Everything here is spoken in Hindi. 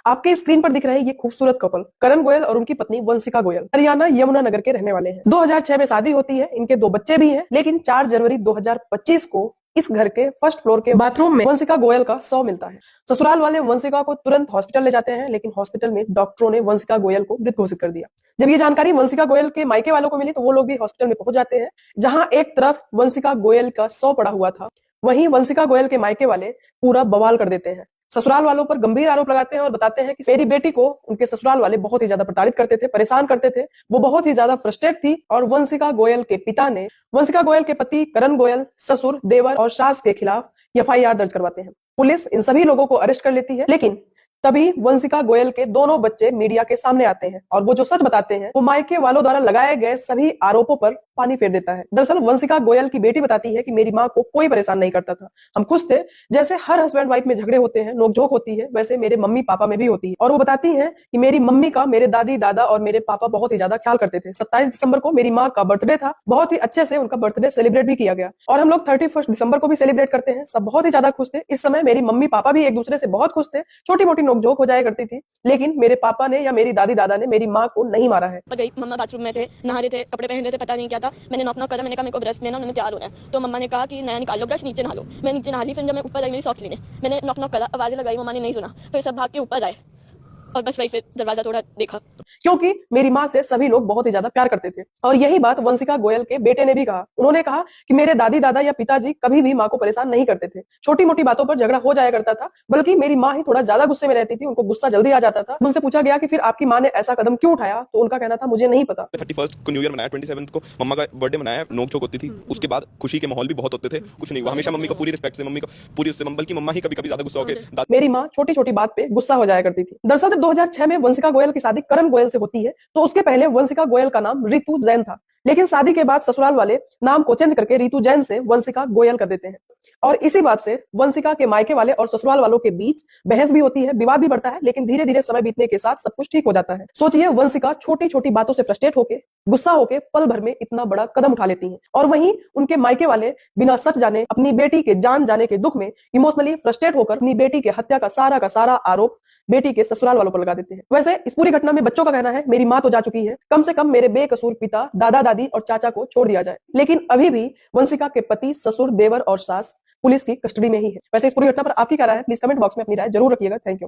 आपके स्क्रीन पर दिख रहे हैं ये खूबसूरत कपल करण गोयल और उनकी पत्नी वंशिका गोयल हरियाणा यमुनानगर के रहने वाले हैं। 2006 में शादी होती है, इनके 2 बच्चे भी हैं, लेकिन 4 जनवरी 2025 को इस घर के फर्स्ट फ्लोर के बाथरूम में वंशिका गोयल का शव मिलता है। ससुराल वाले वंशिका को तुरंत हॉस्पिटल ले जाते हैं, लेकिन हॉस्पिटल में डॉक्टरों ने वंशिका गोयल को मृत घोषित कर दिया। जब ये जानकारी वंशिका गोयल के मायके वालों को मिली तो वो लोग भी हॉस्पिटल में पहुंच जाते हैं, जहां एक तरफ वंशिका गोयल का शव पड़ा हुआ था, वहीं वंशिका गोयल के मायके वाले पूरा बवाल कर देते हैं। ससुराल वालों पर गंभीर आरोप लगाते हैं और बताते हैं कि मेरी बेटी को उनके ससुराल वाले बहुत ही ज्यादा प्रताड़ित करते थे, परेशान करते थे, वो बहुत ही ज्यादा फ्रस्ट्रेट थी। और वंशिका गोयल के पिता ने वंशिका गोयल के पति करण गोयल, ससुर, देवर और सास के खिलाफ एफआईआर दर्ज करवाते हैं। पुलिस इन सभी लोगों को अरेस्ट कर लेती है, लेकिन तभी वंशिका गोयल के दोनों बच्चे मीडिया के सामने आते हैं और वो जो सच बताते हैं वो मायके वालों द्वारा लगाए गए सभी आरोपों पर पानी फेर देता है। दरअसल वंशिका गोयल की बेटी बताती है कि मेरी माँ को कोई परेशान नहीं करता था, हम खुश थे। जैसे हर हस्बैंड वाइफ में झगड़े होते हैं, नोकझोंक होती है, वैसे मेरे मम्मी पापा में भी होती है। और वो बताती है कि मेरी मम्मी का मेरे दादी दादा और मेरे पापा बहुत ही ज्यादा ख्याल करते थे। 27 दिसंबर को मेरी माँ का बर्थडे था, बहुत ही अच्छे से उनका बर्थडे सेलिब्रेट भी किया गया और हम लोग 31 दिसंबर को भी सेलिब्रेट करते हैं। सब बहुत ही ज्यादा खुश थे। इस समय मेरी मम्मी पापा भी एक दूसरे से बहुत खुश थे। छोटी मोटी नोकझोंक हो जाया करती थी, लेकिन मेरे पापा ने या मेरी दादी दादा ने मेरी माँ को नहीं मारा है। गई मम्मा बाथरूम में थे, नहा रहे थे, कपड़े पहन रहे थे, पता नहीं क्या था। मैंने नॉक नॉक करा, मैंने कहा मेरे को ब्रश लेना, उन्होंने तैयार होना है। तो मम्मा ने कहा कि नया निकाल लो ब्रश, नीचे नहा लो। मैं नीचे नहा ली। फिर जब मैं ऊपर आई मेरी सॉक्स लेने, मैंने नॉक नॉक करा, आवाजें लगाई, मम्मा ने नहीं सुना। फिर सब भाग के ऊपर आए और बस वही फिर दरवाजा थोड़ा देखा, क्योंकि मेरी माँ से सभी लोग बहुत ही ज्यादा प्यार करते थे। और यही बात वंशिका गोयल के बेटे ने भी कहा। उन्होंने कहा कि मेरे दादी दादा या पिताजी कभी भी माँ को परेशान नहीं करते थे, छोटी मोटी बातों पर झगड़ा हो जाया करता था, बल्कि मेरी माँ ही थोड़ा ज्यादा गुस्से में रहती थी, उनको गुस्सा जल्दी आ जाता था। उनसे पूछा गया कि फिर आपकी माँ ने ऐसा कदम क्यों उठाया, तो उनका कहना था मुझे नहीं पता। 31 को न्यू ईयर मनाया, 27 को मम्मा का बर्थडे मनाया, नोक झोंक होती थी, उसके बाद खुशी के माहौल भी बहुत होते थे, कुछ नहीं हुआ। हमेशा मम्मी को पूरी रिस्पेक्ट से, मम्मी को पूरी उससे, बल्कि मम्मा ही कभी कभी ज्यादा गुस्सा हो गए। मेरी माँ छोटी छोटी बात पे गुस्सा हो जाया करती थी। दरअसल जब 2006 में वंशिका गोयल की शादी करण गोयल से होती है, तो उसके पहले वंशिका गोयल का नाम रितु जैन था, लेकिन शादी के बाद ससुराल वाले नाम को चेंज करके रितु जैन से वंशिका गोयल कर देते हैं। और इसी बात से वंशिका के मायके वाले और ससुराल वालों के बीच बहस भी होती है, विवाद भी बढ़ता है, लेकिन धीरे धीरे समय बीतने के साथ सब कुछ ठीक हो जाता है। सोचिए, वंशिका छोटी छोटी बातों से फ्रस्ट्रेट होके, गुस्सा होके पल भर में इतना बड़ा कदम उठा लेती हैं। और वहीं उनके मायके वाले बिना सच जाने, अपनी बेटी के जान जाने के दुख में इमोशनली फ्रस्ट्रेट होकर अपनी बेटी के हत्या का सारा आरोप बेटी के ससुराल वालों पर लगा देते हैं। वैसे इस पूरी घटना में बच्चों का कहना है मेरी माँ तो जा चुकी है, कम से कम मेरे बेकसूर पिता, दादा दादी और चाचा को छोड़ दिया जाए। लेकिन अभी भी वंशिका के पति, ससुर, देवर और सास पुलिस की कस्टडी में ही है। वैसे इस पूरी घटना पर आपकी क्या राय है? प्लीज कमेंट बॉक्स में अपनी राय जरूर रखिएगा। Thank you.